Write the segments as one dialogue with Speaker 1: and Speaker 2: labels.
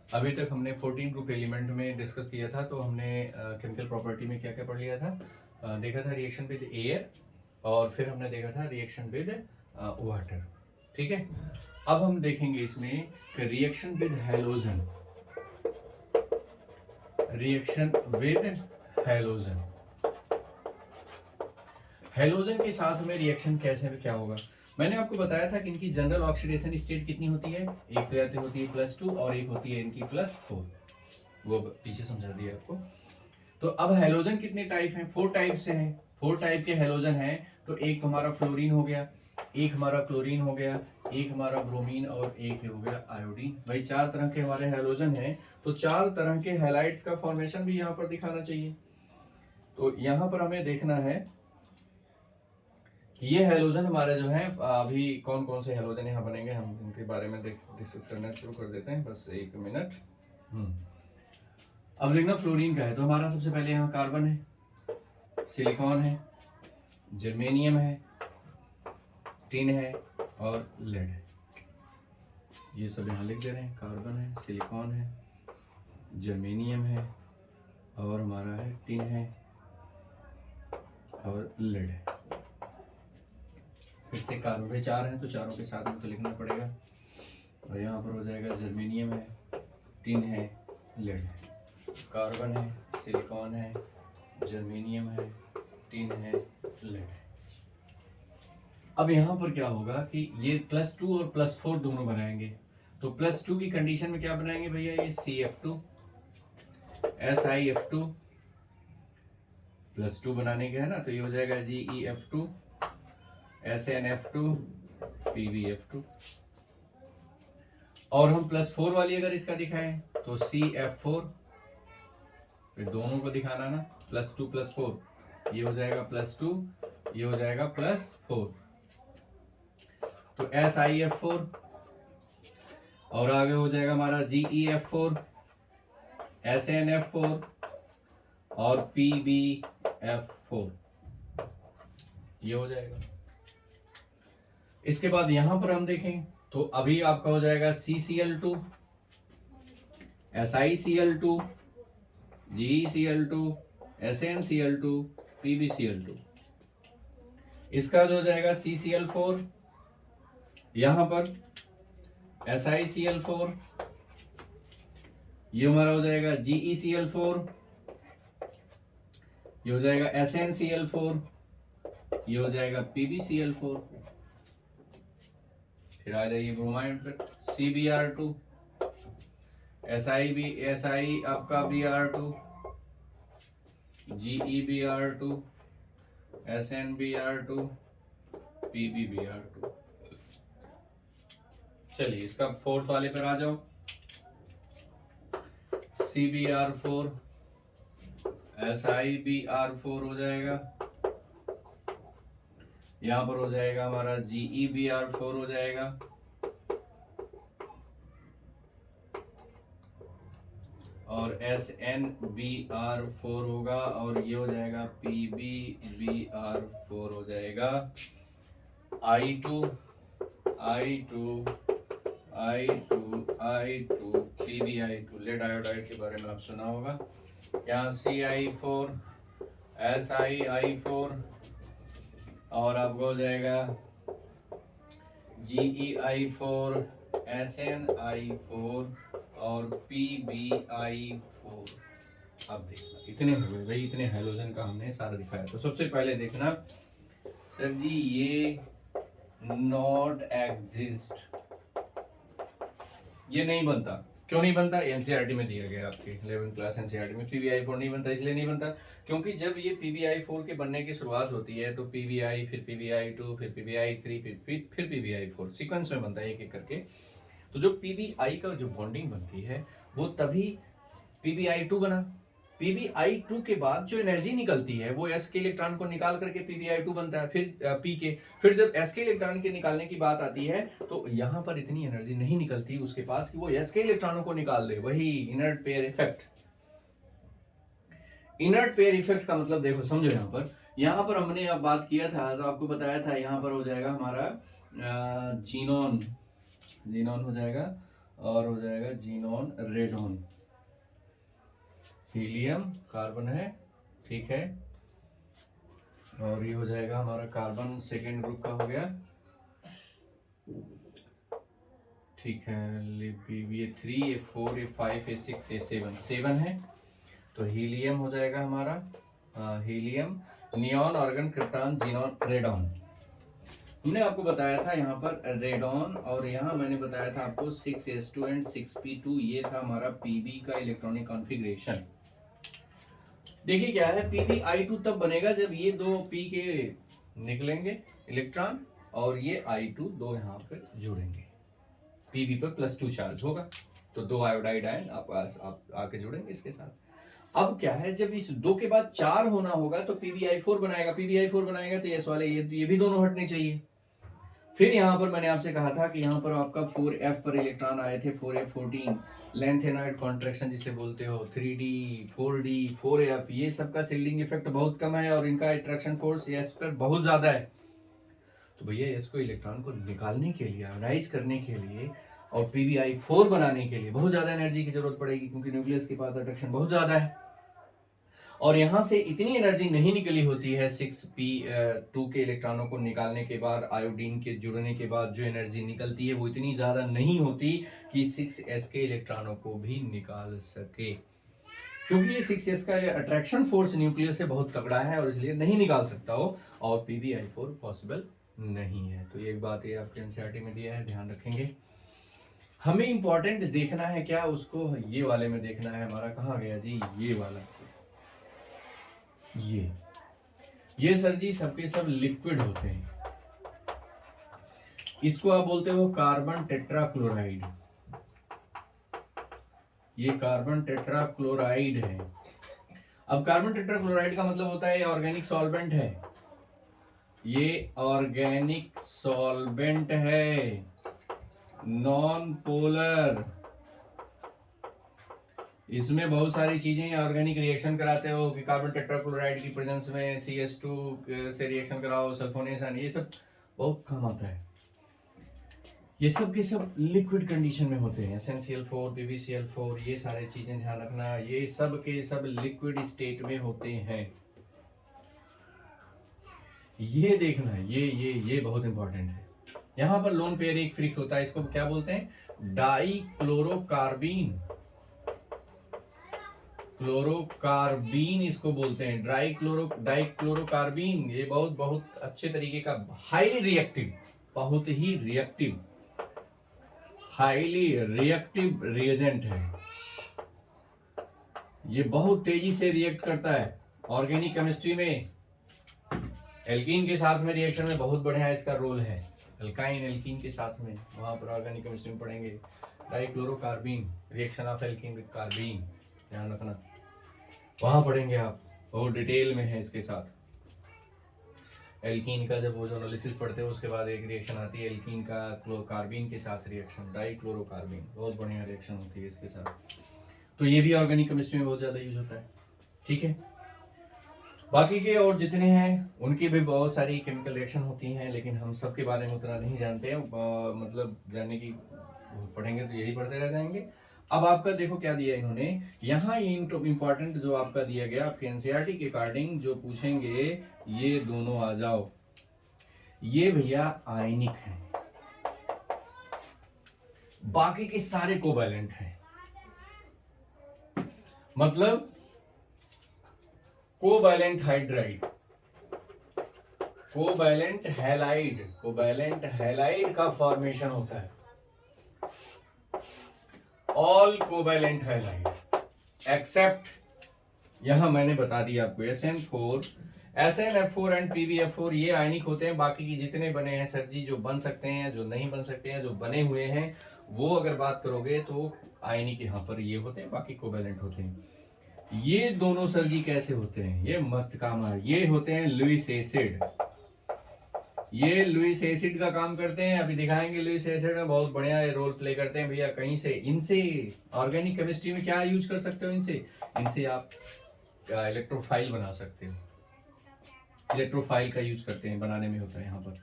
Speaker 1: अभी तक हमने 14 ग्रुप एलिमेंट में डिस्कस किया था, तो हमने केमिकल प्रॉपर्टी में क्या क्या पढ़ लिया था। देखा था रिएक्शन विद एयर, और फिर हमने देखा था रिएक्शन विद वाटर। ठीक है, अब हम देखेंगे इसमें reaction with halogen. Reaction with halogen, halogen के साथ में रिएक्शन कैसे क्या होगा। मैंने आपको बताया था कि इनकी जनरल ऑक्सीडेशन स्टेट कितनी होती है, एक तो होती है +2 और एक होती है इनकी +4, वो पीछे समझा दिया आपको। तो अब हैलोजन कितने टाइप हैं, 4 टाइप से हैं, 4 टाइप के हैलोजन हैं। तो एक हमारा फ्लोरीन हो गया, एक हमारा क्लोरीन हो गया, एक हमारा ब्रोमीन और एक हो गया आयोडीन। भाई 4 तरह के हमारे हैलोजन हैं, तो 4 तरह के हैलाइड्स का फॉर्मेशन भी यहाँ पर दिखाना चाहिए। तो यहाँ पर हमें देखना है ये हैलोजन हमारे जो है अभी कौन कौन से हैलोजन यहाँ बनेंगे, हम उनके बारे में डिस्कस करना शुरू कर देते हैं। बस 1 मिनट। अब देखना फ्लोरीन का है, तो हमारा सबसे पहले यहाँ कार्बन है, सिलिकॉन है, जर्मेनियम है, टिन है और लेड है। ये सब यहाँ लिख दे रहे हैं, कार्बन है, सिलिकॉन है, जर्मेनियम है और हमारा है टिन है और लेड है। फिर से कार्बन पे 4 हैं, तो चारों के साथ में तो लिखना पड़ेगा। और यहाँ पर हो जाएगा जर्मेनियम है, टिन है, लेड है। कार्बन है, सिलिकॉन है, जर्मेनियम है, टिन है, लेड है। अब यहाँ पर क्या होगा कि ये +2 और +4 दोनों बनाएंगे। तो +2 की कंडीशन में क्या बनाएंगे भैया, ये CF2 SiF2 +2 बनाने का है ना, तो ये हो जाएगा GeF2 SnF2 PbF2। और हम +4 वाली अगर इसका दिखाएं तो CF4, फिर दोनों को दिखाना ना, +2 +4, ये हो जाएगा +2, ये हो जाएगा +4, तो SiF4। और आगे हो जाएगा हमारा GeF4 SnF4 और PbF4, ये हो जाएगा। इसके बाद यहां पर हम देखें तो अभी आपका हो जाएगा CCl2 SiCl2 GeCl2 SnCl2 PbCl2। इसका जो हो जाएगा CCl4, यहां पर SiCl4, ये हमारा हो जाएगा GeCl4, ये हो जाएगा SnCl4, ये हो जाएगा PbCl4। फिर आ जाइए ब्रोमाइड पर, CbR2 Si आपका Br2 GeBr2 SnBr2 PbBr2। चलिए इसका 4th वाले पर आ जाओ, CbR4 SiBr4 हो जाएगा, यहां पर हो जाएगा हमारा GeBr4 हो जाएगा, और SnBr4 होगा, और ये हो जाएगा PbBr4 हो जाएगा। I2 PbI2 लेड आयोडाइड के बारे में आप सुना होगा। यहाँ CI4 SiI4 और आपको हो जाएगा GeI4 SnI4 और PbI4। अब देखना इतने हुए भाई, इतने हैलोजन का हमने सारा दिखाया। तो सबसे पहले देखना सर जी, ये नॉट एग्जिस्ट, ये नहीं बनता। क्यों नहीं बनता, एनसीईआरटी में दिया गया, आपके 11th क्लास एनसीईआरटी में PbI4 नहीं बनता। इसलिए नहीं बनता क्योंकि जब ये PbI4 के बनने की शुरुआत होती है तो PbI, फिर PbI2, फिर PbI3, फिर PbI4 सीक्वेंस में बनता है एक एक करके। तो जो PbI का जो बॉन्डिंग बनती है वो तभी PbI2 बना। PbI2 के बाद जो एनर्जी निकलती है वो S के इलेक्ट्रॉन को निकाल करके PbI2 बनता है, फिर P के, फिर जब S के इलेक्ट्रॉन के निकालने की बात आती है तो यहाँ पर इतनी एनर्जी नहीं निकलती उसके पास कि वो S के इलेक्ट्रॉनों को निकाल दे। वही inert pair effect. Inert pair effect का मतलब देखो समझो, यहाँ पर हमने अब बात किया था तो आपको बताया था यहाँ पर हो जाएगा हमारा जीनोन हो जाएगा, और हो जाएगा जीनॉन रेडॉन। हीलियम कार्बन है, ठीक है, और ये हो जाएगा हमारा कार्बन सेकेंड ग्रुप का हो गया, ठीक है। ये 3 ये 4 ये 5 ये 6 ये 7 है, तो हीलियम हो जाएगा हमारा, helium, neon, argon, krypton, xenon, radon. हमने आपको बताया था यहाँ पर रेडॉन, और यहाँ मैंने बताया था आपको 6s2 एंड 6p2, ये था हमारा पीबी का इलेक्ट्रॉनिक कॉन्फ़िगरेशन। देखिए क्या है, PbI2 तब बनेगा जब ये दो पी के निकलेंगे इलेक्ट्रॉन और ये I2 दो यहाँ पे जुड़ेंगे, पीबी पर +2 चार्ज होगा, तो दो आयोडाइड आयन आप आके जुड़ेंगे इसके साथ। अब क्या है, जब इस दो के बाद 4 होना होगा तो PbI4 बनाएगा, PbI4 बनाएगा तो एस वाले ये भी दोनों हटने चाहिए। फिर यहाँ पर मैंने आपसे कहा था कि यहाँ पर आपका 4f पर इलेक्ट्रॉन आए थे, 4f14, लेंथेनॉइड कॉन्ट्रैक्शन जिसे बोलते हो, 3d 4d 4f, ये सबका शिल्डिंग इफेक्ट बहुत कम है और इनका अट्रैक्शन फोर्स s पर बहुत ज्यादा है। तो भैया इसको इलेक्ट्रॉन को निकालने के लिए, आयोनाइज करने के लिए और PbI4 बनाने के लिए बहुत ज्यादा एनर्जी की जरूरत पड़ेगी, क्योंकि न्यूक्लियस के पास अट्रैक्शन बहुत ज्यादा है और यहां से इतनी एनर्जी नहीं निकली होती है 6p2 के इलेक्ट्रॉनों को निकालने के बाद, आयोडीन के जुड़ने के बाद जो एनर्जी निकलती है वो इतनी ज्यादा नहीं होती कि 6s के इलेक्ट्रॉनों को भी निकाल सके, क्योंकि ये 6s का अट्रैक्शन फोर्स न्यूक्लियस से बहुत तगड़ा है और इसलिए नहीं निकाल सकता हो, और PbI4 पॉसिबल नहीं है। तो एक बात ये आपके एनसीईआरटी में दिया है, ध्यान रखेंगे। हमें इंपॉर्टेंट देखना है क्या, उसको ये वाले में देखना है, हमारा कहाँ गया जी, ये वाला, ये सर जी सबके सब लिक्विड होते हैं, इसको आप बोलते हो कार्बन टेट्राक्लोराइड, ये कार्बन टेट्राक्लोराइड है। अब कार्बन टेट्राक्लोराइड का मतलब होता है ऑर्गेनिक सॉल्वेंट है, ये ऑर्गेनिक सॉल्वेंट है, नॉन पोलर, इसमें बहुत सारी चीजें ऑर्गेनिक रिएक्शन कराते हो कि कार्बन टेट्राक्लोराइड की प्रेजेंस में CS2 से रिएक्शन कराओ, सल्फोनेशन, ये सब बहुत काम आता है। ये सब के सब लिक्विड कंडीशन में होते हैं, SnCl4 PbCl4, ये सारी चीजें ध्यान रखना, ये सब के सब लिक्विड स्टेट में होते हैं। ये देखना है, ये बहुत इंपॉर्टेंट है। यहां पर लोन पेयर एक फिक्स होता है, इसको क्या बोलते हैं, डाइक्लोरोकार्बीन, क्लोरोकार्बीन इसको बोलते हैं, डाइक्लोरोकार्बीन। ये बहुत अच्छे तरीके का, हाईली रिएक्टिव, बहुत ही रिएक्टिव, हाईली रिएक्टिव रिएजेंट है, ये बहुत तेजी से रिएक्ट करता है ऑर्गेनिक केमिस्ट्री में, एल्कीन के साथ में रिएक्शन में बहुत बढ़िया इसका रोल है, एल्काइन एल्कीन के साथ में, वहां पर ऑर्गेनिक केमिस्ट्री में पढ़ेंगे डाइक्लोरोकार्बीन, reaction of alkene with carbene, ध्यान रखना, वहां पढ़ेंगे आप, बहुत डिटेल में है इसके साथ। एल्कीन का जब वो जो एनालिसिस पढ़ते हो उसके बाद एक रिएक्शन आती है एल्कीन का कार्बीन के साथ रिएक्शन, डाइक्लोरोकार्बीन, बहुत बढ़िया रिएक्शन होती है इसके साथ। तो ये भी ऑर्गेनिक केमिस्ट्री में बहुत ज्यादा यूज होता है, ठीक है। बाकी के और जितने हैं उनकी भी बहुत सारी केमिकल रिएक्शन होती हैं, लेकिन हम सबके बारे में उतना नहीं जानते हैं, मतलब जानने की पढ़ेंगे तो यही पढ़ते रह जाएंगे। अब आपका देखो क्या दिया इन्होंने यहाँ, ये इंपॉर्टेंट जो आपका दिया गया आपके एनसीईआरटी के अकॉर्डिंग जो पूछेंगे, ये दोनों आ जाओ, ये भैया आयनिक है, बाकी के सारे कोवैलेंट हैं, मतलब covalent hydride, covalent halide, covalent halide का फॉर्मेशन होता है, ऑल कोवैलेंट हैलाइड एक्सेप्ट, यहां मैंने बता दिया आपको SN4, SnF4 एंड PbF4 ये आयनिक होते हैं, बाकी की जितने बने हैं सर जी, जो बन सकते हैं, जो नहीं बन सकते हैं, जो बने हुए हैं वो अगर बात करोगे तो आयनिक यहाँ पर ये होते हैं, बाकी कोवैलेंट होते हैं। ये दोनों सर जी कैसे होते हैं, ये मस्त काम है, ये होते हैं लुईस एसिड, ये लुईस एसिड का काम करते हैं, अभी दिखाएंगे लुईस एसिड में बहुत बढ़िया रोल प्ले करते हैं भैया। कहीं से इनसे ऑर्गेनिक केमिस्ट्री में क्या यूज कर सकते हो, इनसे आप इलेक्ट्रोफाइल बना सकते हो, इलेक्ट्रोफाइल का यूज करते हैं बनाने में होता है यहाँ पर।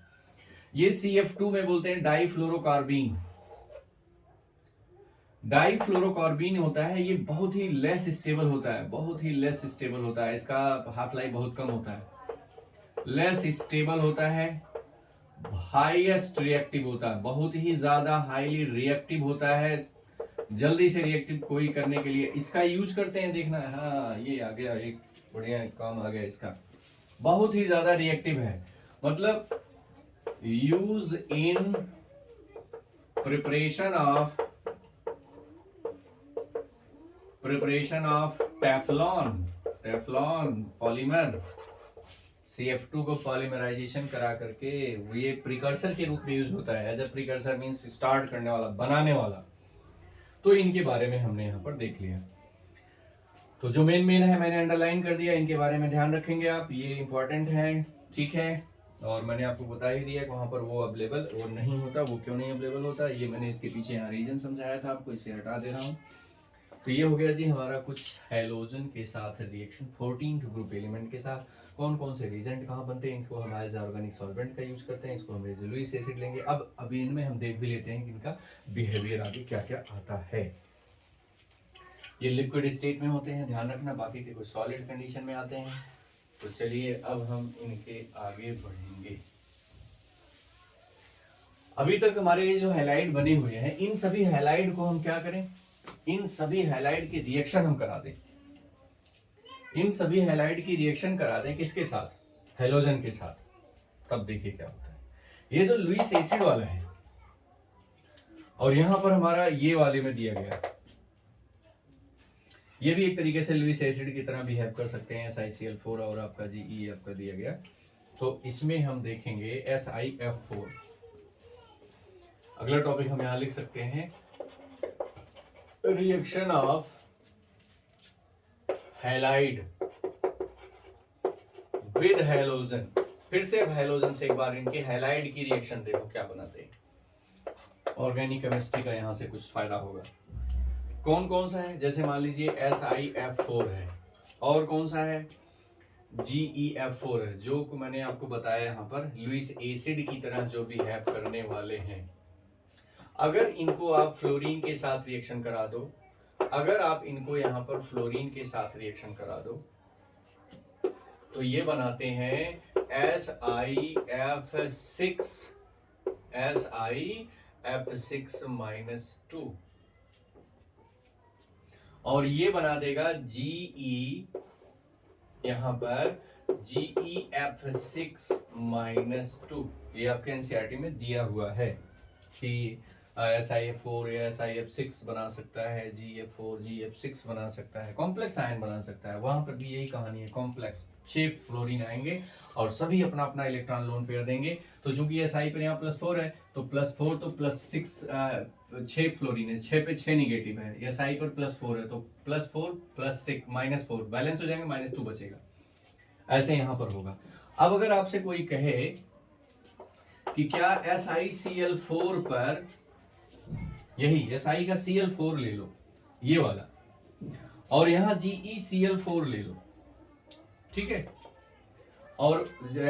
Speaker 1: ये CF2 में बोलते हैं डाइफ्लोरोकार्बीन, डाइफ्लोरोकार्बीन होता है, ये बहुत ही लेस स्टेबल होता है, बहुत ही लेस स्टेबल होता है, इसका हाफ लाइफ बहुत कम होता है, लेस स्टेबल होता है, हाईएस्ट रिएक्टिव होता है, बहुत ही ज्यादा हाईली रिएक्टिव होता है, जल्दी से रिएक्टिव कोई करने के लिए इसका यूज करते हैं। देखना, हाँ ये आ गया, एक बढ़िया काम आ गया इसका, बहुत ही ज्यादा रिएक्टिव है, मतलब use in preparation of Teflon polymer, CF2 को पॉलीमराइजेशन करा करके ये प्रिकर्सर के रूप में यूज होता है। As a precursor means start करने वाला, बनाने वाला। तो इनके बारे में हमने यहाँ पर देख लिया। तो जो मेन है मैंने अंडरलाइन कर दिया, इनके बारे में ध्यान रखेंगे आप, ये इंपॉर्टेंट है, ठीक है। और मैंने आपको बता ही दिया वहां पर वो अवेलेबल और नहीं होता, वो क्यों नहीं अवेलेबल होता, ये मैंने इसके पीछे यहाँ रीजन समझाया था आपको, इसे हटा दे रहा हूँ। तो ये हो गया जी हमारा कुछ हैलोजन के साथ रिएक्शन, 14th ग्रुप एलिमेंट के साथ कौन कौन से रिएजेंट कहाँ बनते हैं, इसको हम एज ऑर्गेनिक सॉल्वेंट का यूज करते हैं, इसको हम एज लुईस एसिड लेंगे। अब अभी इनमें हम देख भी लेते हैं कि इनका बिहेवियर आगे क्या क्या आता है। ये लिक्विड स्टेट में होते हैं, ध्यान रखना, बाकी के कुछ सॉलिड कंडीशन में आते हैं। तो चलिए अब हम इनके आगे बढ़ेंगे। अभी तक हमारे जो हैलाइड बने हुए हैं, इन सभी हैलाइड को हम क्या करें, इन सभी हैलाइड की रिएक्शन हम करा दें, इन सभी हैलाइड की रिएक्शन करा दें किसके साथ, हेलोजन के साथ। तब देखिए क्या होता है। ये जो लुईस एसिड वाला है और यहां पर हमारा ये वाले में दिया गया, ये भी एक तरीके से लुईस एसिड की तरह बिहेव कर सकते हैं, SiCl4 और आपका Ge आपका दिया गया। तो इसमें हम देखेंगे SiF4। अगला टॉपिक हम यहां लिख सकते हैं, reaction of halide with halogen. फिर से हैलोजन से एक बार इनके हैलाइड की रिएक्शन देखो क्या बनाते हैं। ऑर्गेनिक केमिस्ट्री का यहां से कुछ फायदा होगा। कौन कौन सा है, जैसे मान लीजिए SiF4 है, और कौन सा है, GeF4 है, जो मैंने आपको बताया यहां पर लुईस एसिड की तरह जो बिहेव करने वाले हैं। अगर इनको आप फ्लोरीन के साथ रिएक्शन करा दो, अगर आप इनको यहां पर फ्लोरीन के साथ रिएक्शन करा दो, तो ये बनाते हैं SiF6-2 और ये बना देगा Ge, यहां पर GeF6-2। ये आपके एनसीईआरटी में दिया हुआ है कि SiF4 या SiF6 बना सकता है, GeF4 GeF6 बना सकता है, कॉम्प्लेक्स आयन बना सकता है। वहां पर भी यही कहानी है, कॉम्प्लेक्स 6 फ्लोरीन आएंगे और सभी अपना अपना इलेक्ट्रॉन लोन पेयर देंगे। तो चूंकि SI पर यहाँ +4 है, तो +4 तो +6 6 फ्लोरीन है, 6 पे 6 निगेटिव है, SI पर +4 है, तो +4 +6 -4 बैलेंस हो जाएंगे, -2 बचेगा। ऐसे यहां पर होगा। अब अगर आपसे कोई कहे कि क्या SiCl4 पर, यही SI का Cl4 ले लो, ये वाला, और यहां GeCl4 ले लो, ठीक है, और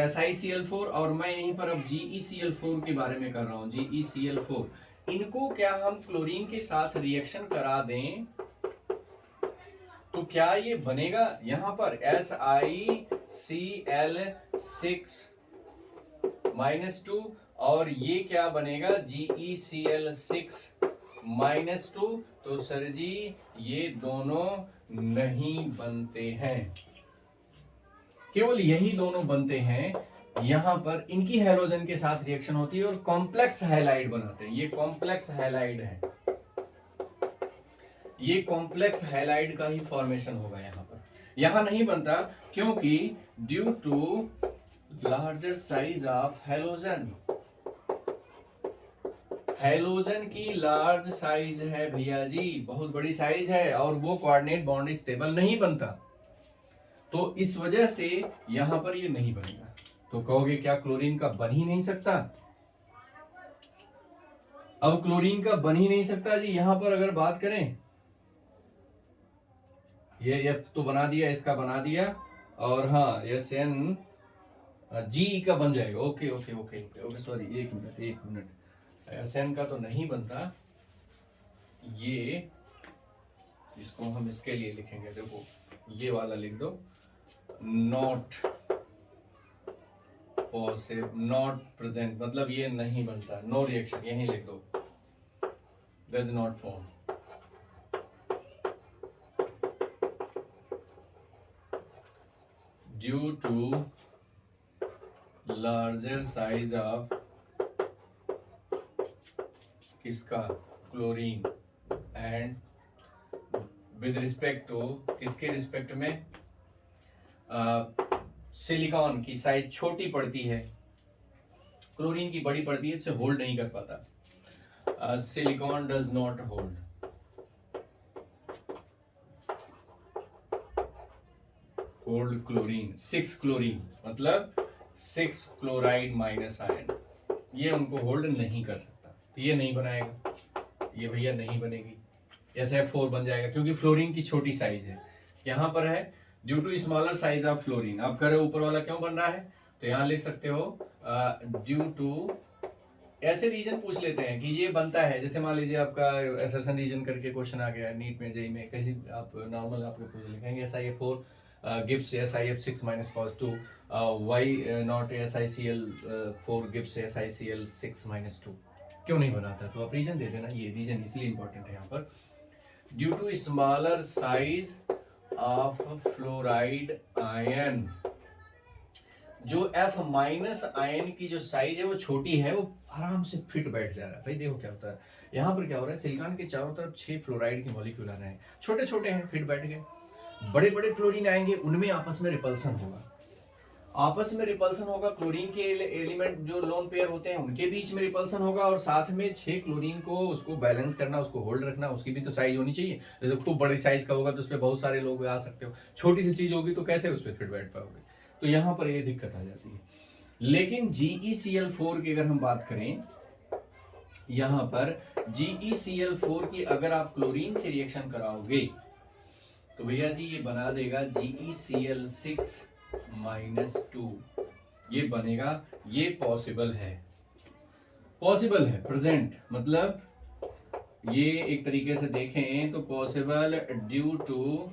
Speaker 1: SiCl4 और मैं यहीं पर अब GeCl4 के बारे में कर रहा हूं, GeCl4, इनको क्या हम क्लोरीन के साथ रिएक्शन करा दें तो क्या ये बनेगा, यहां पर SiCl6-2 और ये क्या बनेगा GeCl6-2। तो सर जी ये दोनों नहीं बनते हैं, केवल यही दोनों बनते हैं। यहां पर इनकी हैलोजन के साथ रिएक्शन होती है और कॉम्प्लेक्स हैलाइड बनाते हैं। ये कॉम्प्लेक्स हैलाइड है, ये कॉम्प्लेक्स हैलाइड का ही फॉर्मेशन होगा यहां पर। यहां नहीं बनता क्योंकि due to larger size of halogen, halogen की लार्ज साइज है भैया जी, बहुत बड़ी साइज है, और वो कोऑर्डिनेट बॉन्ड स्टेबल नहीं बनता, तो इस वजह से यहां पर ये नहीं बनेगा। तो कहोगे क्या क्लोरीन का बन ही नहीं सकता, अब क्लोरीन का बन ही नहीं सकता जी। यहां पर अगर बात करें, ये F तो बना दिया, इसका बना दिया, और हाँ SN G का बन जाएगा। Okay okay okay okay okay, sorry एक मिनट SN का तो नहीं बनता, ये इसको हम इसके लिए लिखेंगे, देखो ये वाला लिख दो, नॉट पॉसिबल, नॉट प्रेजेंट, मतलब ये नहीं बनता, नो रिएक्शन, यही लिख दो, does not form. Due to larger size of किसका, chlorine, and with respect to, किसके रिस्पेक्ट में, सिलिकॉन की साइज छोटी पड़ती है, क्लोरीन की बड़ी पड़ती है, इसे होल्ड नहीं कर पाता, silicon does not hold, hold chlorine, 6 chlorine मतलब 6 क्लोराइड माइनस आयन, ये उनको होल्ड नहीं कर सकता, तो ये नहीं बनाएगा, ये भैया नहीं बनेगी, SF4 बन जाएगा क्योंकि फ्लोरीन की छोटी साइज है, यहां पर है due to smaller size of fluorine. आप कह रहे हो ऊपर वाला क्यों बन रहा है, तो यहां लिख सकते हो ड्यू टू, ऐसे रीजन पूछ लेते हैं कि ये बनता है, जैसे मान लीजिए आपका असर्शन रीजन करके क्वेश्चन आ गया नीट में, जेई में, कैसी आप नॉर्मल आपके पूछ लिखेंगे SiF4 gives SiF6 minus cos 2, why not SiCl4 gives SiCl6 minus 2, क्यों नहीं बनाता, तो आप रीजन दे देना, ये रीजन इसलिए इंपॉर्टेंट है यहाँ पर, due to smaller size of fluoride ion, जो F माइनस आयन की जो साइज है वो छोटी है, वो आराम से फिट बैठ जा रहा है। भाई देखो क्या होता है, यहाँ पर क्या हो रहा है, सिलिकॉन के चारों तरफ 6 फ्लोराइड के मॉलिक्यूल आ रहे हैं, छोटे छोटे हैं, फिट बैठ गए, बड़े बड़े क्लोरीन आएंगे, उनमें आपस में रिपल्सन होगा, आपस में रिपल्सन होगा, क्लोरीन के एलिमेंट जो लोन पेयर होते हैं उनके बीच में रिपल्सन होगा, और साथ में 6 क्लोरीन को उसको बैलेंस करना, उसको होल्ड रखना, उसकी भी तो साइज होनी चाहिए, जैसे खूब बड़ी साइज का होगा तो उस पर बहुत सारे लोग आ सकते हो, छोटी सी चीज होगी तो कैसे उस पर फिट बैठ पाओगे, तो यहां पर ये दिक्कत आ जाती है। लेकिन GeCl4 की अगर हम बात करें, यहां पर GeCl4 की अगर आप क्लोरीन से रिएक्शन कराओगे तो भैया जी ये बना देगा GeCl6 माइनस 2, ये बनेगा, ये पॉसिबल है, पॉसिबल है, प्रेजेंट मतलब ये एक तरीके से देखें तो possible due to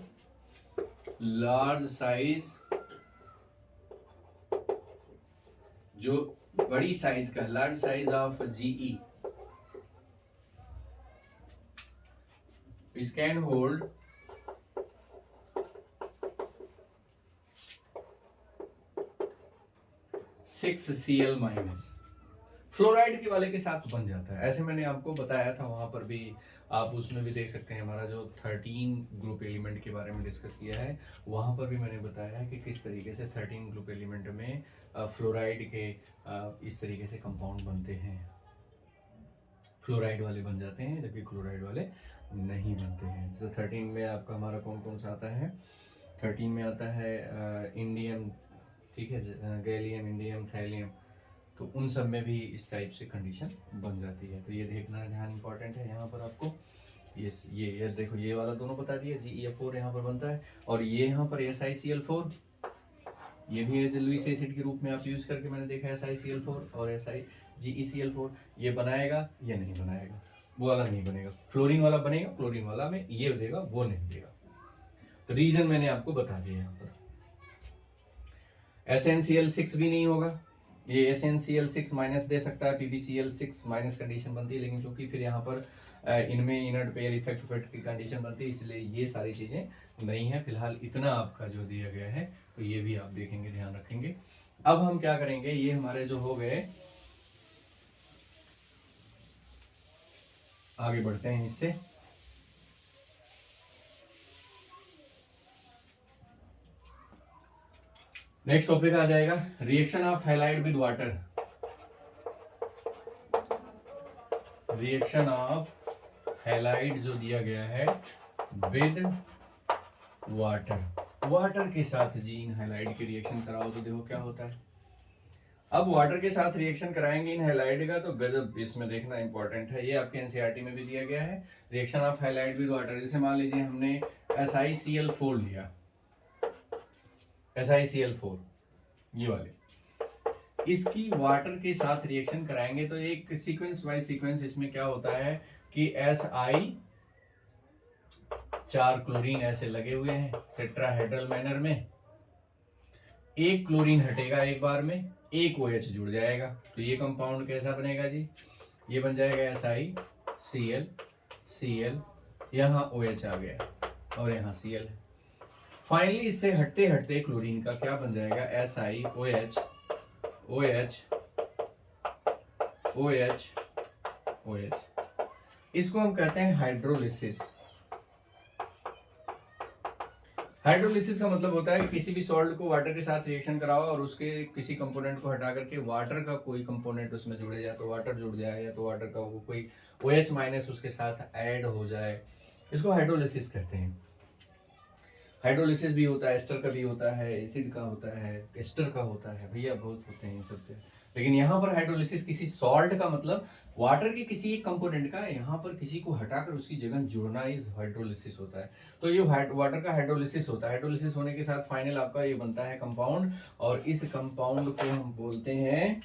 Speaker 1: large size, जो बड़ी साइज का, large size of GE is can hold 6Cl minus, fluoride के वाले के साथ बन जाता है, ऐसे मैंने आपको बताया था, वहां पर भी आप उसमें भी देख सकते हैं, हमारा जो 13 ग्रुप एलिमेंट के बारे में डिस्कस किया है, वहां पर भी मैंने बताया है कि किस तरीके से 13 ग्रुप एलिमेंट में फ्लोराइड के इस तरीके से कंपाउंड बनते हैं, फ्लोराइड वाले बन जाते हैं जबकि क्लोराइड वाले नहीं बनते हैं। तो 13 में आपका हमारा कौन कौन सा आता है, 13 में आता है इंडियम, ठीक है, गैलियम, इंडियम, थैलियम, तो उन सब में भी इस टाइप से कंडीशन बन जाती है, तो ये देखना ध्यान इंपॉर्टेंट है यहाँ पर आपको। ये देखो, ये वाला दोनों बता दिया, GeF4 यहाँ पर बनता है, और ये यहाँ पर SiCl4, ये भी एज लुईस एसिड के रूप में आप यूज करके मैंने देखा है SiCl4 और GeCl4, ये बनाएगा, ये नहीं बनाएगा, वो वाला नहीं बनेगा, फ्लोरीन वाला बनेगा, क्लोरीन वाला में ये देगा, वो नहीं देगा, तो रीजन मैंने आपको बता दिया यहाँ पर। SnCl6 भी नहीं होगा, ये SnCl6 माइनस दे सकता है, PbCl6 माइनस कंडीशन बनती है, लेकिन चूंकि फिर यहाँ पर इनमें इनर्ट पेयर इफेक्ट की कंडीशन बनती है, इसलिए ये सारी चीजें नहीं है। फिलहाल इतना आपका जो दिया गया है, तो ये भी आप देखेंगे, ध्यान रखेंगे। अब हम क्या करेंगे, ये हमारे जो हो गए, आगे बढ़ते हैं इससे। नेक्स्ट टॉपिक आ जाएगा reaction of halide with water, reaction of halide जो दिया गया है विद वाटर, वाटर के साथ जी इन हैलाइड की रिएक्शन कराओ तो देखो क्या होता है। अब वाटर के साथ रिएक्शन कराएंगे इन हैलाइड का, तो गजब इसमें देखना इंपॉर्टेंट है, ये आपके एनसीईआरटी में भी दिया गया है, reaction of halide with water. जैसे मान लीजिए हमने SiCl4 लिया, SiCl4 ये वाले, इसकी वाटर के साथ रिएक्शन कराएंगे तो एक सीक्वेंस बाय सीक्वेंस इसमें क्या होता है कि Si 4 क्लोरीन ऐसे लगे हुए हैं टेट्राहेड्रल मैनर में, एक क्लोरीन हटेगा एक बार में, एक OH जुड़ जाएगा, तो ये कंपाउंड कैसा बनेगा जी, ये बन जाएगा SiCl Cl, यहाँ OH आ गया और यहाँ Cl है। फाइनली इससे हटते हटते क्लोरीन का क्या बन जाएगा, SiOH OH OH OH, इसको हम कहते हैं हाइड्रोलिसिस। हाइड्रोलिसिस का मतलब होता है कि किसी भी सॉल्ट को वाटर के साथ रिएक्शन कराओ और उसके किसी कंपोनेंट को हटा करके वाटर का कोई कंपोनेंट उसमें जुड़े, या तो वाटर जुड़ जाए या तो वाटर का वो कोई OH माइनस उसके साथ ऐड हो जाए, इसको हाइड्रोलिसिस कहते हैं। हाइड्रोलिसिस भी होता है, एस्टर का भी होता है, एसिड का होता है, एस्टर का होता है, भैया बहुत होते हैं इन सबसे। लेकिन यहाँ पर हाइड्रोलिसिस किसी सॉल्ट का मतलब वाटर के किसी एक कंपोनेंट का यहाँ पर किसी को हटाकर उसकी जगह जोड़ना इस हाइड्रोलिसिस होता है। तो ये वाटर का हाइड्रोलिसिस होता है। हाइड्रोलिसिस होने के साथ फाइनल आपका ये बनता है कंपाउंड, और इस कंपाउंड को हम बोलते हैं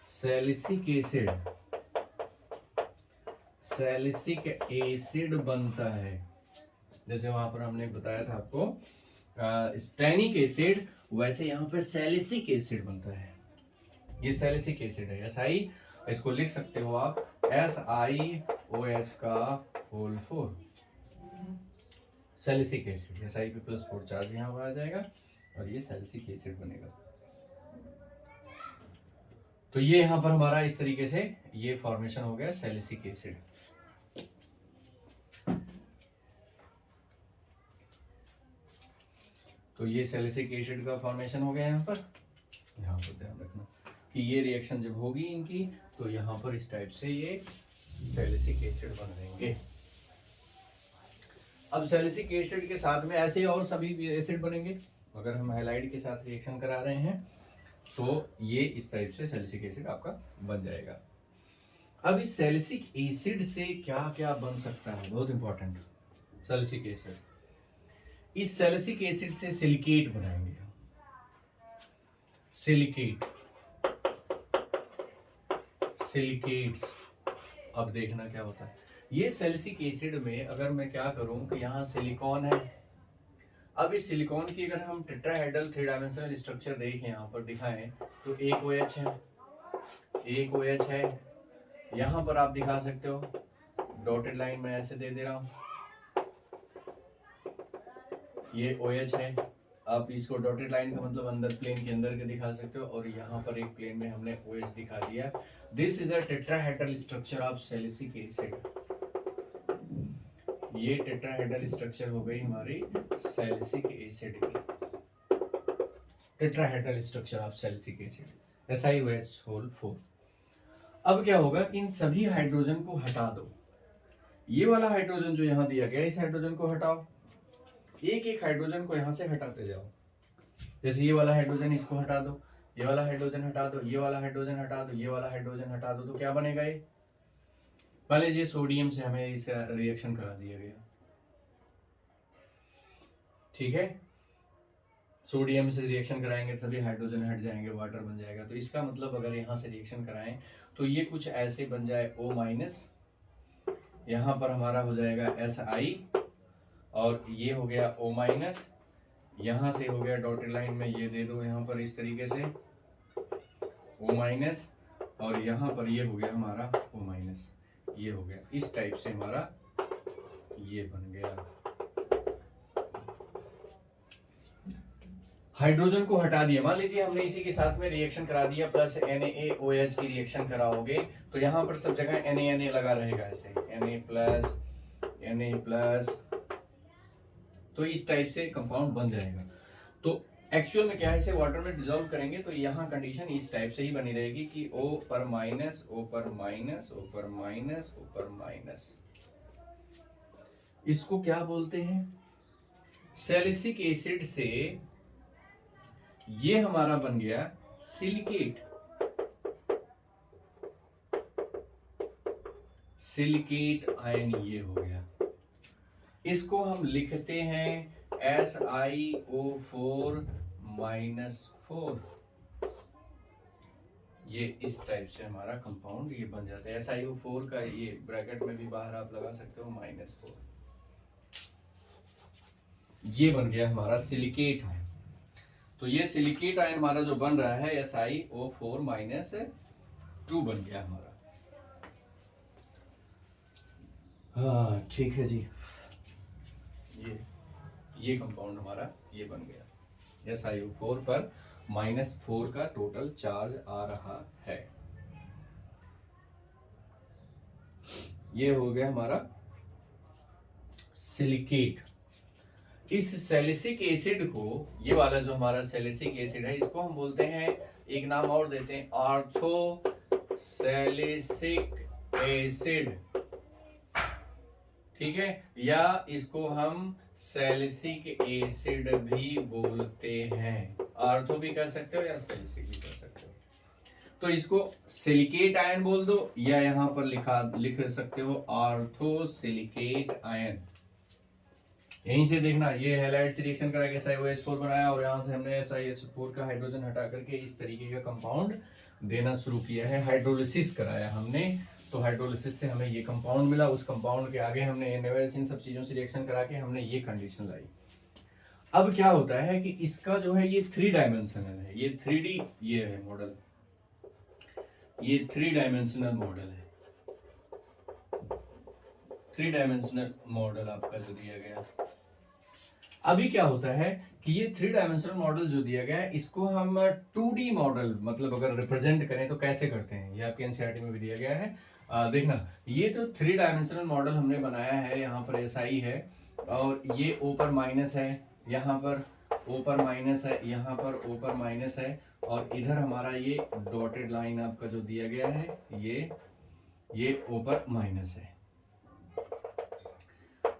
Speaker 1: सैलिसिक एसिड। सैलिसिक एसिड बनता है, जैसे वहां पर हमने बताया था आपको स्टैनिक एसिड, वैसे यहाँ पे सैलिसिक एसिड बनता है। ये सैलिसिक एसिड है, SI, इसको लिख सकते हो आप SiOH का होल 4, सैलिसिक एसिड, SI पे +4 चार्ज यहाँ पर आ जाएगा और ये सैलिसिक एसिड बनेगा। तो ये यहाँ पर हमारा इस तरीके से ये फॉर्मेशन हो गया सैलिसिक एसिड। तो ये सैलिसिक एसिड का फॉर्मेशन हो गया यहाँ पर ध्यान रखना कि ये रिएक्शन जब होगी इनकी तो यहाँ पर इस टाइप से ये सैलिसिक एसिड बन जाएंगे। अब सैलिसिक एसिड के साथ में ऐसे और सभी एसिड बनेंगे। अगर हम हैलाइड के साथ रिएक्शन करा रहे हैं तो ये इस टाइप से सैलिसिक एसिड आपका बन जाएगा। अब इस सैलिसिक एसिड से क्या क्या बन सकता है, बहुत इंपॉर्टेंट, सैलिसिक एसिड, इस सैलिसिक एसिड से सिलिकेट बनाएंगे, सिलिकेट्स। अब देखना क्या होता है, ये सैलिसिक एसिड में अगर मैं क्या करूं कि यहाँ सिलिकॉन है, अब इस सिलिकॉन की अगर हम टेट्राहेड्रल 3 डायमेंशनल स्ट्रक्चर देखें यहाँ पर दिखाएं तो एक OH है, एक OH है, यहाँ पर आप दिखा सकते हो डॉटेड लाइन में ऐसे दे रहा हूं, ये OH है। आप इसको डॉटेड लाइन का मतलब अंदर प्लेन के अंदर के दिखा सकते हो, और यहाँ पर एक प्लेन में हमने OH दिखा दिया। This is a tetrahedral structure of salicylic acid. ये टेट्राहेड्रल स्ट्रक्चर हो गई हमारी सैलिसिक एसिड की, tetrahedral structure of salicylic acid SiOH whole 4। अब क्या होगा कि इन सभी हाइड्रोजन को हटा दो, ये वाला हाइड्रोजन जो यहाँ दिया गया इस हाइड्रोजन को हटाओ, एक एक हाइड्रोजन को यहाँ से हटाते जाओ। जैसे ये वाला हाइड्रोजन इसको हटा दो, ये वाला हाइड्रोजन हटा दो, ये वाला हाइड्रोजन हटा दो, ये वाला हाइड्रोजन हटा दो, तो क्या बनेगा ये, पहले ये सोडियम से हमें इसे रिएक्शन करा दिया गया, ठीक है, सोडियम से रिएक्शन कराएंगे सभी हाइड्रोजन हट जाएंगे, वाटर बन जाएगा। तो इसका मतलब अगर यहाँ से रिएक्शन कराएं तो ये कुछ ऐसे बन जाए O-, यहाँ पर हमारा हो जाएगा Si, और ये हो गया O-, यहाँ से हो गया डॉटेड लाइन में ये दे दो यहाँ पर इस तरीके से O-, और यहाँ पर ये हो गया हमारा O-, ये हो गया इस टाइप से हमारा ये बन गया। हाइड्रोजन को हटा दिया, मान लीजिए हमने इसी के साथ में रिएक्शन करा दिया प्लस NaOH की रिएक्शन कराओगे तो यहाँ पर सब जगह Na लगा रहेगा ऐसे Na+, तो इस टाइप से कंपाउंड बन जाएगा। तो एक्चुअल में क्या है, इसे वाटर में डिसॉल्व करेंगे तो यहाँ कंडीशन इस टाइप से ही बनी रहेगी कि O पर माइनस, O पर माइनस, O पर माइनस, O पर माइनस। इसको क्या बोलते हैं, सैलिसिक एसिड से ये हमारा बन गया सिलिकेट, सिलिकेट आयन ये हो गया। इसको हम लिखते हैं SiO4 -4। ये इस टाइप से हमारा कंपाउंड ये बन जाता है। SiO4 का ये ब्रैकेट में भी बाहर आप लगा सकते हो -4। ये बन गया हमारा सिलिकेट आयन। तो ये सिलिकेट आयन हमारा जो बन रहा है SiO4-2 बन गया हमारा। हाँ ठीक है जी, ये कंपाउंड हमारा ये बन गया। SiO4 पर -4 का टोटल चार्ज आ रहा है। ये हो गया हमारा सिलिकेट। इस सैलिसिक एसिड को, ये वाला जो हमारा सैलिसिक एसिड है, इसको हम बोलते हैं, एक नाम और देते हैं, ऑर्थो सैलिसिक एसिड, ठीक है, या इसको हम सैलिसिक एसिड भी बोलते हैं। ऑर्थो भी कह सकते हो या सैलिसिक भी कह सकते हो। तो इसको सिलिकेट आयन बोल दो, या यहां पर लिख सकते हो ऑर्थो सिलिकेट आयन। यहीं से देखना, ये हैलाइड से रिएक्शन करा के SiOH4 बनाया, और यहां से हमने SiH4 का हाइड्रोजन हटा करके इस तरीके का कंपाउंड देना शुरू किया है। हाइड्रोलिसिस कराया हमने, तो हाइड्रोलिसिस से हमें ये कंपाउंड मिला। उस कंपाउंड के आगे हमने नेवेल्स इन सब चीजों से रिएक्शन करा के हमने ये कंडीशन लाई। अब क्या होता है कि इसका जो है ये 3 डायमेंशनल है, ये 3D ये है मॉडल, ये 3 डायमेंशनल मॉडल है। 3 डायमेंशनल मॉडल आपका जो दिया गया। अभी क्या होता है कि ये 3 डायमेंशनल मॉडल जो दिया गया है, इसको हम 2D मॉडल मतलब अगर रिप्रेजेंट करें तो कैसे करते हैं, ये आपके एनसीईआरटी में भी दिया गया है। देखना, ये तो 3 डायमेंशनल मॉडल हमने बनाया है। यहाँ पर SI है, और ये O पर माइनस है, यहाँ पर O पर माइनस है, यहाँ पर O पर माइनस है, और इधर हमारा ये डॉटेड लाइन आपका जो दिया गया है, ये O पर माइनस है।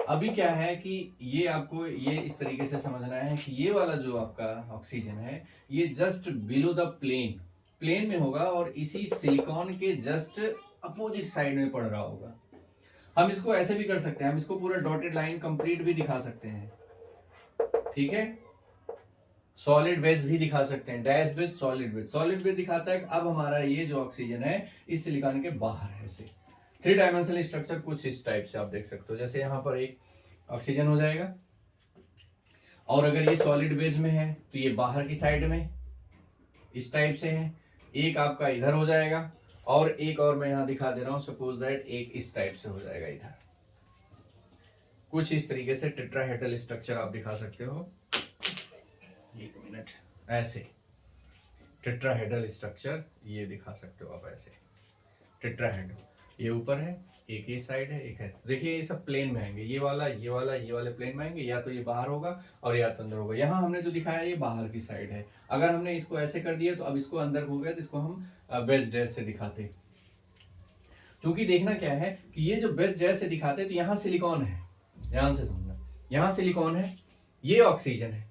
Speaker 1: अभी क्या है कि ये आपको ये इस तरीके से समझना है कि ये वाला जो आपका ऑक्सीजन है, ये जस्ट बिलो द प्लेन में होगा, और इसी सिलिकॉन के जस्ट अपोजिट साइड में पड़ रहा होगा। हम इसको ऐसे भी कर सकते हैं, हम इसको पूरा डॉटेड लाइन कंप्लीट भी दिखा सकते हैं, ठीक है, सॉलिड बेस भी दिखा सकते हैं, डैश बेस, सॉलिड बेस दिखाता है कि अब हमारा ये जो ऑक्सीजन है इस सिलिकॉन के बाहर है। ऐसे 3 डायमेंशनल स्ट्रक्चर कुछ इस टाइप से आप देख सकते हो। जैसे यहाँ पर एक ऑक्सीजन हो जाएगा, और अगर ये सॉलिड बेस में है तो ये बाहर की साइड में इस टाइप से है। एक आपका इधर हो जाएगा, और एक और मैं यहाँ दिखा दे रहा हूँ, सपोज दैट एक इस टाइप से हो जाएगा इधर। कुछ इस तरीके से टेट्राहेड्रल स्ट्रक्चर आप दिखा सकते हो। एक मिनट, ऐसे टेट्राहेड्रल स्ट्रक्चर ये दिखा सकते हो आप ऐसे। टेट्राहेड्रल, ये ऊपर है, एक ये साइड है, एक है। देखिए ये सब प्लेन में आएंगे, ये वाला ये वाले प्लेन में आएंगे, या तो ये बाहर होगा और या तो अंदर होगा। यहाँ हमने जो दिखाया ये बाहर की साइड है। अगर हमने इसको ऐसे कर दिया तो अब इसको अंदर हो गया, तो इसको हम बेस डैश से दिखाते। क्योंकि देखना क्या है कि ये जो बेस डैश से दिखाते तो यहाँ सिलिकॉन है, ध्यान से सुनना, यहाँ सिलिकॉन है, ये ऑक्सीजन है।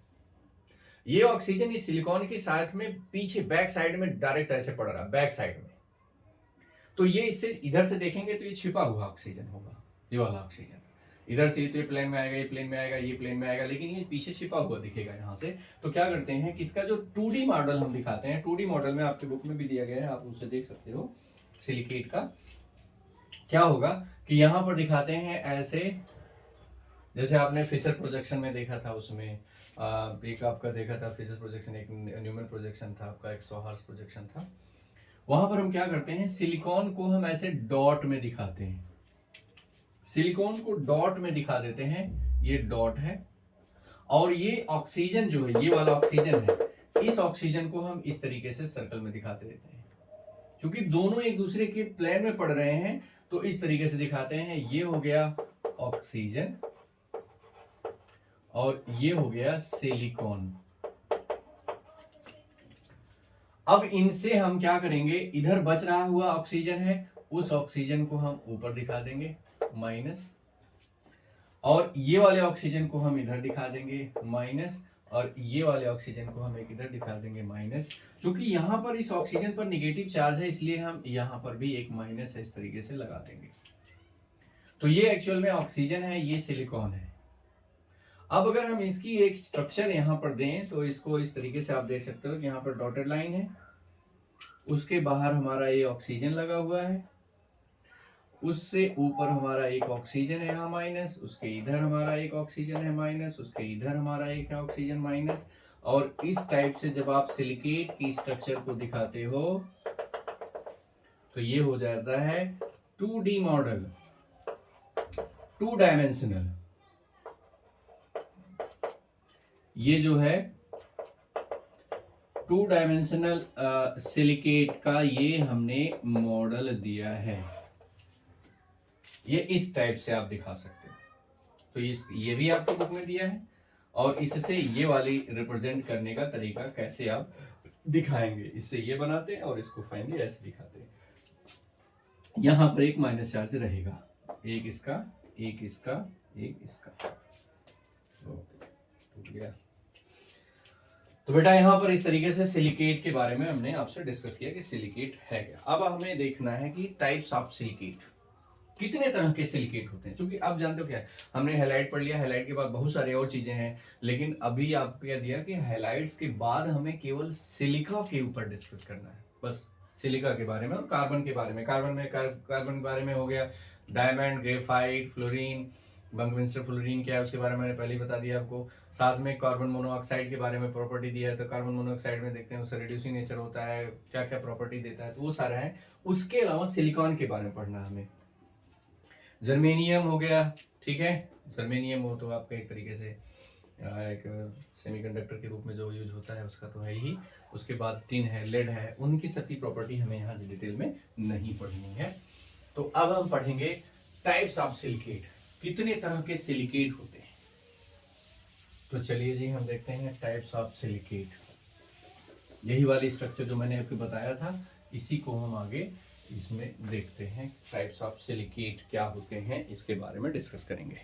Speaker 1: ये ऑक्सीजन इस सिलिकॉन के साथ में पीछे बैक साइड में डायरेक्ट ऐसे पड़ रहा है, बैक साइड में। तो ये इससे इधर से देखेंगे तो ये छिपा हुआ ऑक्सीजन होगा, ये वाला ऑक्सीजन। इधर से तो ये प्लेन में आएगा, ये प्लेन में आएगा, ये प्लेन में आएगा, लेकिन ये पीछे छिपा हुआ दिखेगा यहाँ से। तो क्या करते हैं कि इसका जो 2D मॉडल हम दिखाते हैं, 2D मॉडल में आपके बुक में भी दिया गया है, आप उसे देख सकते हो। सिलिकेट का क्या होगा कि यहाँ पर दिखाते हैं ऐसे, जैसे आपने फिशर प्रोजेक्शन में देखा था, उसमें एक आपका देखा था फिशर प्रोजेक्शन, एक न्यूमैन प्रोजेक्शन था आपका, एक सॉहर्स प्रोजेक्शन था। वहां पर हम क्या करते हैं, सिलिकॉन को हम ऐसे डॉट में दिखाते हैं, सिलिकॉन को डॉट में दिखा देते हैं, ये डॉट है। और ये ऑक्सीजन जो है, ये वाला ऑक्सीजन है, इस ऑक्सीजन को हम इस तरीके से सर्कल में दिखाते रहते हैं। क्योंकि दोनों एक दूसरे के प्लेन में पड़ रहे हैं, तो इस तरीके से दिखाते हैं। ये हो गया ऑक्सीजन, और ये हो गया सिलिकॉन। अब इनसे हम क्या करेंगे, इधर बच रहा हुआ ऑक्सीजन है, उस ऑक्सीजन को हम ऊपर दिखा देंगे माइनस, और ये वाले ऑक्सीजन को हम इधर दिखा देंगे माइनस, और ये वाले ऑक्सीजन को हम एक इधर दिखा देंगे माइनस। क्योंकि यहाँ पर इस ऑक्सीजन पर निगेटिव चार्ज है, इसलिए हम यहाँ पर भी एक माइनस है इस तरीके से लगा देंगे। तो ये एक्चुअल में ऑक्सीजन है, ये सिलिकॉन है। अब अगर हम इसकी एक स्ट्रक्चर यहाँ पर दें तो इसको इस तरीके से आप देख सकते हो कि यहाँ पर डॉटेड लाइन है, उसके बाहर हमारा ये ऑक्सीजन लगा हुआ है, उससे ऊपर हमारा एक ऑक्सीजन है यहाँ माइनस, उसके इधर हमारा एक ऑक्सीजन है माइनस, उसके इधर हमारा एक है ऑक्सीजन माइनस। और इस टाइप से जब आप सिलिकेट की स्ट्रक्चर को दिखाते हो तो ये हो जाता है 2D मॉडल, 2 डायमेंशनल। ये जो है 2 डायमेंशनल सिलिकेट का ये हमने मॉडल दिया है। ये इस टाइप से आप दिखा सकते हो। तो ये भी आपको बुक में दिया है, और इससे ये वाली रिप्रेजेंट करने का तरीका कैसे आप दिखाएंगे, इससे ये बनाते हैं और इसको फाइनली ऐसे दिखाते हैं। यहां पर एक माइनस चार्ज रहेगा, एक इसका, एक इसका, एक इसका। टूट गया। तो बेटा यहां पर इस तरीके से सिलिकेट के बारे में हमने आपसे डिस्कस किया कि सिलिकेट है क्या। अब हमें देखना है कि टाइप्स ऑफ सिलिकेट, कितने तरह के सिलिकेट होते हैं। क्योंकि आप जानते हो क्या है, हमने हैलाइड पढ़ लिया, हैलाइड के बाद बहुत सारे और चीजें हैं, लेकिन अभी आपको क्या दिया कि हैलाइड्स के बाद हमें केवल सिलिका के ऊपर डिस्कस करना है, बस सिलिका के बारे में और कार्बन के बारे में। कार्बन के बारे में हो गया डायमंड, ग्रेफाइट, फ्लोरीन, बंकमिंस्टर फ्लोरीन क्या है उसके बारे में मैंने पहले ही बता दिया आपको। साथ में कार्बन मोनोऑक्साइड के बारे में प्रॉपर्टी दिया है, तो कार्बन मोनोऑक्साइड में देखते हैं उसका रिड्यूसिंग नेचर होता है, क्या क्या प्रॉपर्टी देता है, तो वो सारा है। उसके अलावा सिलिकॉन के बारे में पढ़ना है हमें। जर्मेनियम हो गया, ठीक है, जर्मेनियम हो तो आपका एक तरीके से एक सेमीकंडक्टर के रूप में जो यूज होता है उसका तो है ही। उसके बाद टिन है, लेड है, उनकी सबकी प्रॉपर्टी हमें यहाँ डिटेल में नहीं पढ़नी है। तो अब हम पढ़ेंगे टाइप्स ऑफ सिलिकेट, कितने तरह के सिलिकेट होते हैं। तो चलिए जी हम देखते हैं टाइप्स ऑफ सिलिकेट। यही वाली स्ट्रक्चर जो मैंने आपको बताया था, इसी को हम आगे इसमें देखते हैं। टाइप्स ऑफ सिलिकेट क्या होते हैं इसके बारे में डिस्कस करेंगे।